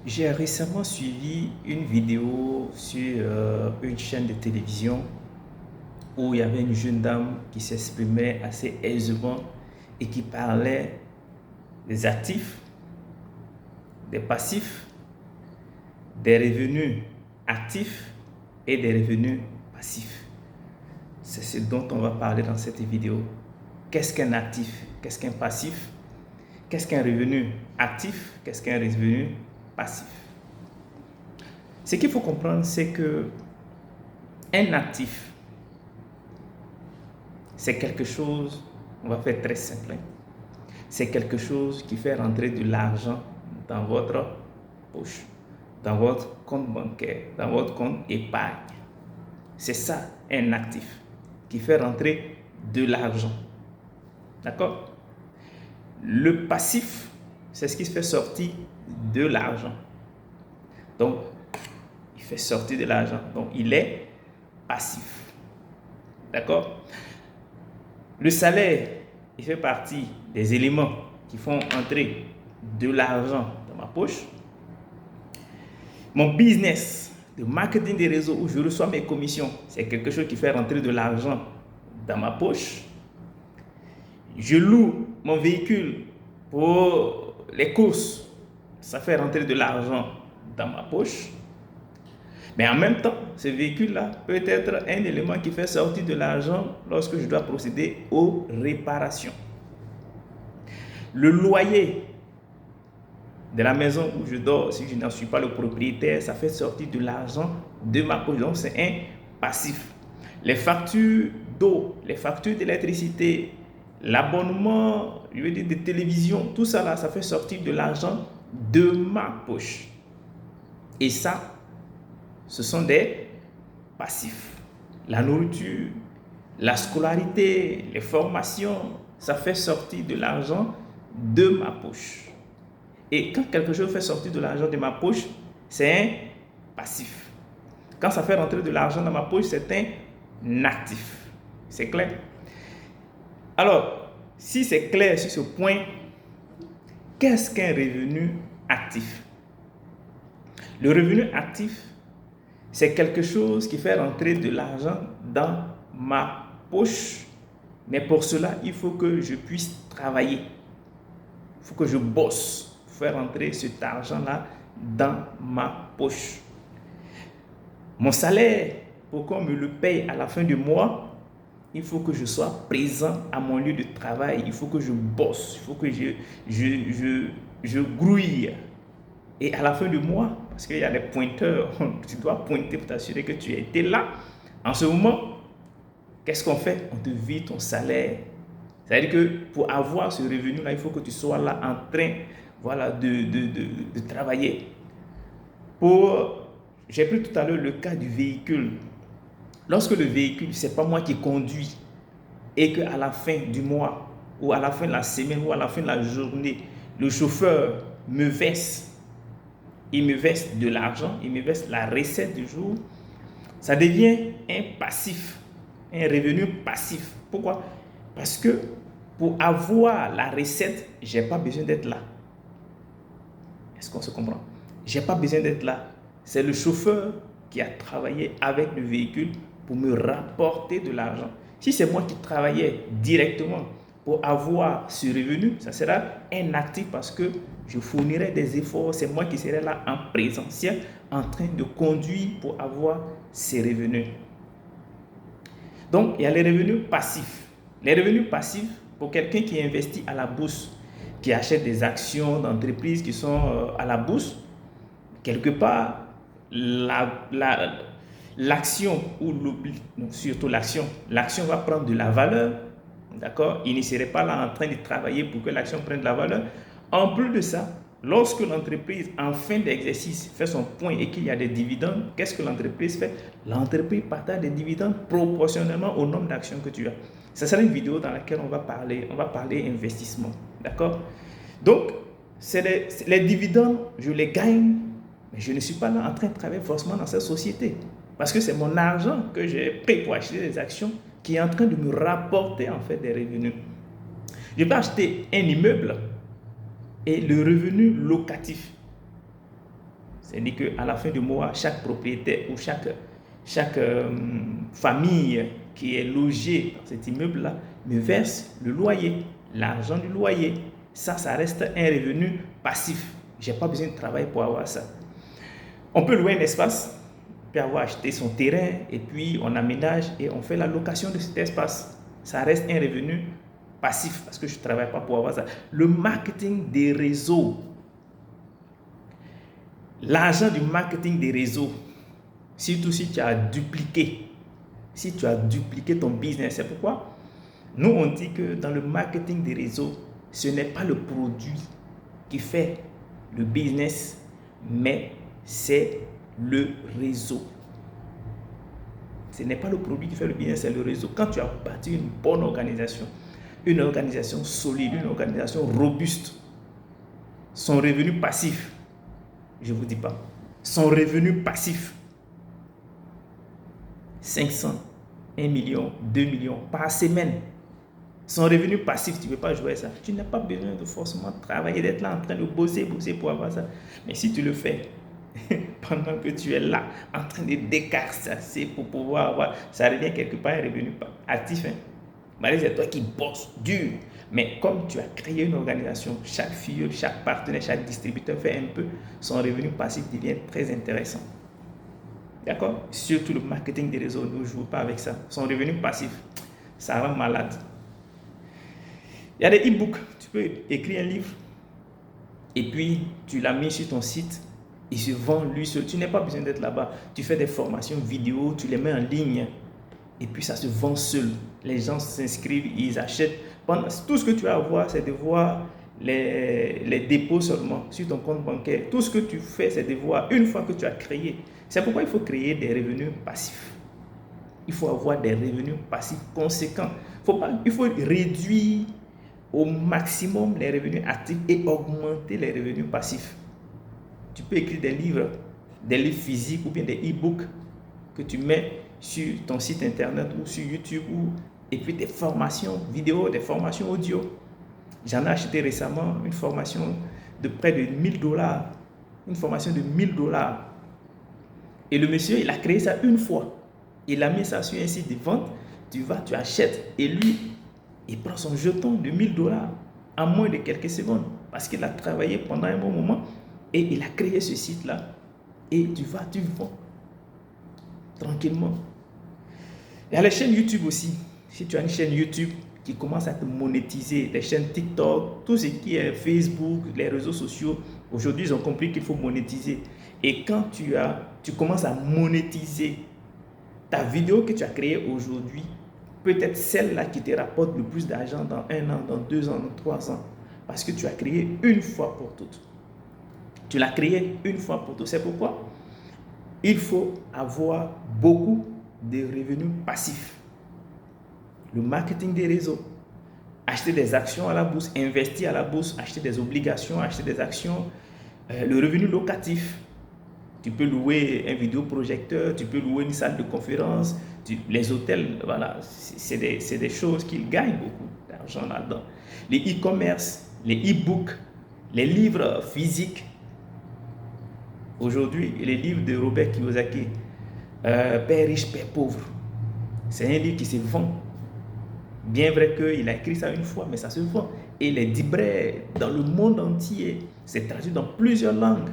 J'ai récemment suivi une vidéo sur une chaîne de télévision où il y avait une jeune dame qui s'exprimait assez aisément et qui parlait des actifs, des passifs, des revenus actifs et des revenus passifs. C'est ce dont on va parler dans cette vidéo. Qu'est-ce qu'un actif? Qu'est-ce qu'un passif? Qu'est-ce qu'un revenu actif? Qu'est-ce qu'un revenu passif? Ce qu'il faut comprendre, c'est que un actif, c'est quelque chose, on va faire très simple, c'est quelque chose qui fait rentrer de l'argent dans votre poche, dans votre compte bancaire, dans votre compte épargne. C'est ça un actif qui fait rentrer de l'argent. D'accord? Le passif, c'est ce qui fait sortir de l'argent. Donc, il fait sortir de l'argent. Donc, il est passif. D'accord? Le salaire, il fait partie des éléments qui font entrer de l'argent dans ma poche. Mon business de marketing des réseaux où je reçois mes commissions, c'est quelque chose qui fait rentrer de l'argent dans ma poche. Je loue mon véhicule pour les courses, ça fait rentrer de l'argent dans ma poche. Mais en même temps, ce véhicule-là peut être un élément qui fait sortir de l'argent lorsque je dois procéder aux réparations. Le loyer de la maison où je dors, si je n'en suis pas le propriétaire, ça fait sortir de l'argent de ma poche. Donc, c'est un passif. Les factures d'eau, les factures d'électricité, l'abonnement, je veux dire, de télévision, tout ça là, ça fait sortir de l'argent de ma poche. Et ça, ce sont des passifs. La nourriture, la scolarité, les formations, ça fait sortir de l'argent de ma poche. Et quand quelque chose fait sortir de l'argent de ma poche, c'est un passif. Quand ça fait rentrer de l'argent dans ma poche, c'est un actif. C'est clair? Alors, si c'est clair sur ce point, qu'est-ce qu'un revenu actif? Le revenu actif, c'est quelque chose qui fait rentrer de l'argent dans ma poche. Mais pour cela, il faut que je puisse travailler. Il faut que je bosse pour faire rentrer cet argent-là dans ma poche. Mon salaire, pour qu'on me le paye à la fin du mois, il faut que je sois présent à mon lieu de travail. Il faut que je bosse. Il faut que je grouille. Et à la fin du mois, parce qu'il y a des pointeurs, tu dois pointer pour t'assurer que tu as été là. En ce moment, qu'est-ce qu'on fait? On te vide ton salaire. C'est-à-dire que pour avoir ce revenu-là, il faut que tu sois là en train, voilà, de travailler. J'ai pris tout à l'heure le cas du véhicule. Lorsque le véhicule, ce n'est pas moi qui conduis et qu'à la fin du mois ou à la fin de la semaine ou à la fin de la journée, le chauffeur me verse, il me verse de l'argent, il me verse la recette du jour, ça devient un passif, un revenu passif. Pourquoi? Parce que pour avoir la recette, je n'ai pas besoin d'être là. Est-ce qu'on se comprend? Je n'ai pas besoin d'être là. C'est le chauffeur qui a travaillé avec le véhicule pour me rapporter de l'argent. Si c'est moi qui travaillais directement pour avoir ce revenu, ça sera un actif parce que je fournirai des efforts. C'est moi qui serai là en présentiel, en train de conduire pour avoir ces revenus. Donc, il y a les revenus passifs. Les revenus passifs, pour quelqu'un qui investit à la bourse, qui achète des actions d'entreprises qui sont à la bourse, quelque part, l'action ou surtout l'action va prendre de la valeur, d'accord? Il ne serait pas là en train de travailler pour que l'action prenne de la valeur. En plus de ça, lorsque l'entreprise en fin d'exercice fait son point et qu'il y a des dividendes, qu'est-ce que l'entreprise fait? L'entreprise partage des dividendes proportionnellement au nombre d'actions que tu as. Ce sera une vidéo dans laquelle on va parler investissement, d'accord? Donc, les dividendes, je les gagne, mais je ne suis pas là en train de travailler forcément dans cette société. Parce que c'est mon argent que j'ai pris pour acheter des actions qui est en train de me rapporter en fait des revenus. Je peux acheter un immeuble et le revenu locatif C'est-à-dire qu'à la fin du mois, chaque propriétaire ou chaque famille qui est logée dans cet immeuble-là me verse le loyer, l'argent du loyer. Ça reste un revenu passif. Je n'ai pas besoin de travailler pour avoir ça. On peut louer un espace, on peut avoir acheté son terrain et puis on aménage et on fait la location de cet espace. Ça reste un revenu passif parce que je ne travaille pas pour avoir ça. Le marketing des réseaux. L'argent du marketing des réseaux, surtout si tu as dupliqué ton business. C'est pourquoi nous on dit que dans le marketing des réseaux, ce n'est pas le produit qui fait le business, mais c'est le réseau. Ce n'est pas le produit qui fait le business, c'est le réseau. Quand tu as bâti une bonne organisation, une organisation solide, une organisation robuste, son revenu passif, je ne vous dis pas, son revenu passif, 500, 1 million, 2 millions par semaine. Son revenu passif, tu ne peux pas jouer ça. Tu n'as pas besoin de forcément travailler, d'être là en train de bosser pour avoir ça. Mais si tu le fais pendant que tu es là, en train de décarcasser pour pouvoir avoir, ça revient quelque part un revenu actif. C'est toi qui bosses dur. Mais comme tu as créé une organisation, chaque filiale, chaque partenaire, chaque distributeur fait un peu, son revenu passif devient très intéressant. D'accord? Surtout le marketing des réseaux, ne joue pas avec ça. Son revenu passif, ça rend malade. Il y a des e-books. Tu peux écrire un livre et puis tu l'as mis sur ton site. Il se vend lui seul. Tu n'as pas besoin d'être là-bas. Tu fais des formations vidéo, tu les mets en ligne et puis ça se vend seul. Les gens s'inscrivent, ils achètent. Tout ce que tu as à voir, c'est de voir les dépôts seulement sur ton compte bancaire. Tout ce que tu fais, c'est de voir une fois que tu as créé. C'est pourquoi il faut créer des revenus passifs. Il faut avoir des revenus passifs conséquents. Il faut réduire au maximum les revenus actifs et augmenter les revenus passifs. Tu peux écrire des livres physiques ou bien des e-books que tu mets sur ton site internet ou sur YouTube et puis des formations vidéo, des formations audio. J'en ai acheté récemment une formation de près de $1000, une formation de $1000. Et le monsieur, il a créé ça une fois. Il a mis ça sur un site de vente. Tu vas, tu achètes et lui, il prend son jeton de $1000 en moins de quelques secondes parce qu'il a travaillé pendant un bon moment et il a créé ce site-là. Et tu vas, tu vends tranquillement. Il y a les chaînes YouTube aussi. Si tu as une chaîne YouTube qui commence à te monétiser, les chaînes TikTok, tout ce qui est Facebook, les réseaux sociaux, aujourd'hui ils ont compris qu'il faut monétiser. Et quand tu commences à monétiser ta vidéo que tu as créée aujourd'hui, peut-être celle-là qui te rapporte le plus d'argent dans 1 an, dans 2 ans, dans 3 ans, parce que tu as créé une fois pour toutes. Tu l'as créé une fois pour toutes. C'est pourquoi il faut avoir beaucoup de revenus passifs. Le marketing des réseaux, acheter des actions à la bourse, investir à la bourse, acheter des obligations, acheter des actions, le revenu locatif. Tu peux louer un vidéoprojecteur, tu peux louer une salle de conférence, les hôtels, voilà, c'est des choses qui gagnent beaucoup d'argent là-dedans. Les e-commerce, les e-books, les livres physiques. Aujourd'hui, les livres de Robert Kiyosaki, Père riche, Père pauvre, c'est un livre qui se vend. Bien vrai qu'il a écrit ça une fois, mais ça se vend. Et les libraires dans le monde entier, c'est traduit dans plusieurs langues.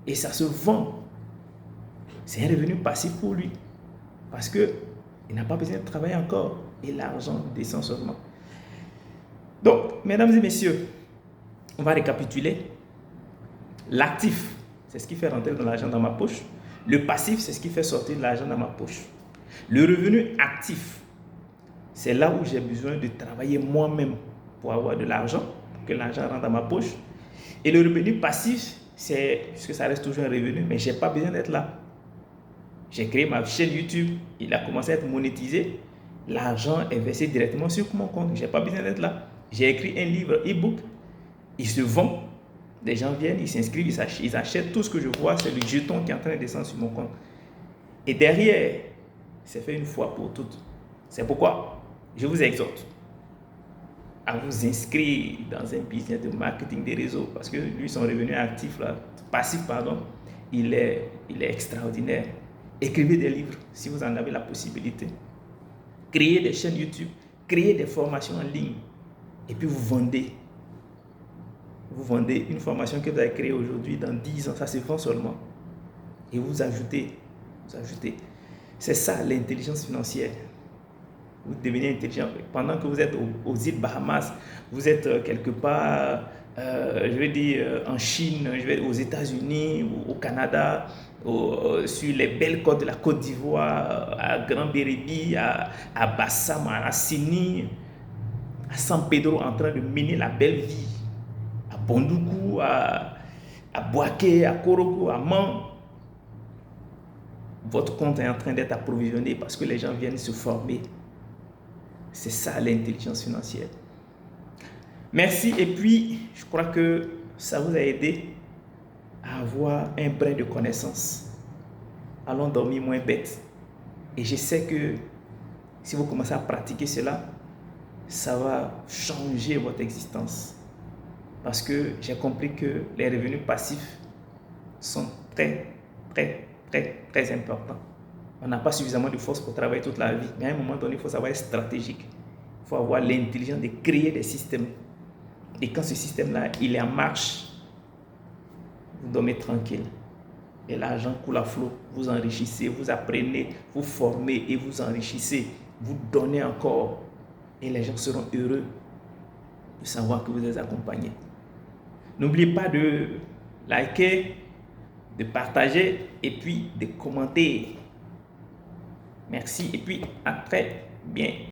Et ça se vend. C'est un revenu passif pour lui. Parce qu'il n'a pas besoin de travailler encore. Et l'argent descend seulement. Donc, mesdames et messieurs, on va récapituler. L'actif, c'est ce qui fait rentrer de l'argent dans ma poche. Le passif, c'est ce qui fait sortir de l'argent dans ma poche. Le revenu actif, c'est là où j'ai besoin de travailler moi-même pour avoir de l'argent, pour que l'argent rentre dans ma poche. Et le revenu passif, c'est, puisque ça reste toujours un revenu, mais je n'ai pas besoin d'être là. J'ai créé ma chaîne YouTube, il a commencé à être monétisé, l'argent est versé directement sur mon compte, je n'ai pas besoin d'être là. J'ai écrit un livre e-book, il se vend, les gens viennent, ils s'inscrivent, ils achètent, tout ce que je vois, c'est le jeton qui est en train de descendre sur mon compte. Et derrière, c'est fait une fois pour toutes. C'est pourquoi je vous exhorte à vous inscrire dans un business de marketing des réseaux, parce que lui, son revenu actif, là, passif, pardon, il est extraordinaire. Écrivez des livres si vous en avez la possibilité. Créez des chaînes YouTube, créez des formations en ligne et puis vous vendez. Vous vendez une formation que vous avez créée aujourd'hui, dans 10 ans, ça se vend seulement. Et vous ajoutez. C'est ça l'intelligence financière. Vous devenez intelligent. Pendant que vous êtes aux îles Bahamas, vous êtes quelque part, je vais dire en Chine, aux États-Unis, au Canada, sur les belles côtes de la Côte d'Ivoire, à Grand Bérébi, à Bassam, à Assini, à San Pedro, en train de mener la belle vie, à Bondoukou, à Boaké, à Korogo, à Man. Votre compte est en train d'être approvisionné parce que les gens viennent se former. C'est ça l'intelligence financière. Merci, et puis je crois que ça vous a aidé à avoir un brin de connaissance. Allons dormir moins bête. Et je sais que si vous commencez à pratiquer cela, ça va changer votre existence. Parce que j'ai compris que les revenus passifs sont très importants. On n'a pas suffisamment de force pour travailler toute la vie. Mais à un moment donné, il faut savoir être stratégique. Il faut avoir l'intelligence de créer des systèmes. Et quand ce système-là, il est en marche, vous dormez tranquille. Et l'argent coule à flot. Vous enrichissez, vous apprenez, vous formez et vous enrichissez. Vous donnez encore. Et les gens seront heureux de savoir que vous êtes accompagnés. N'oubliez pas de liker, de partager et puis de commenter. Merci et puis à très bientôt.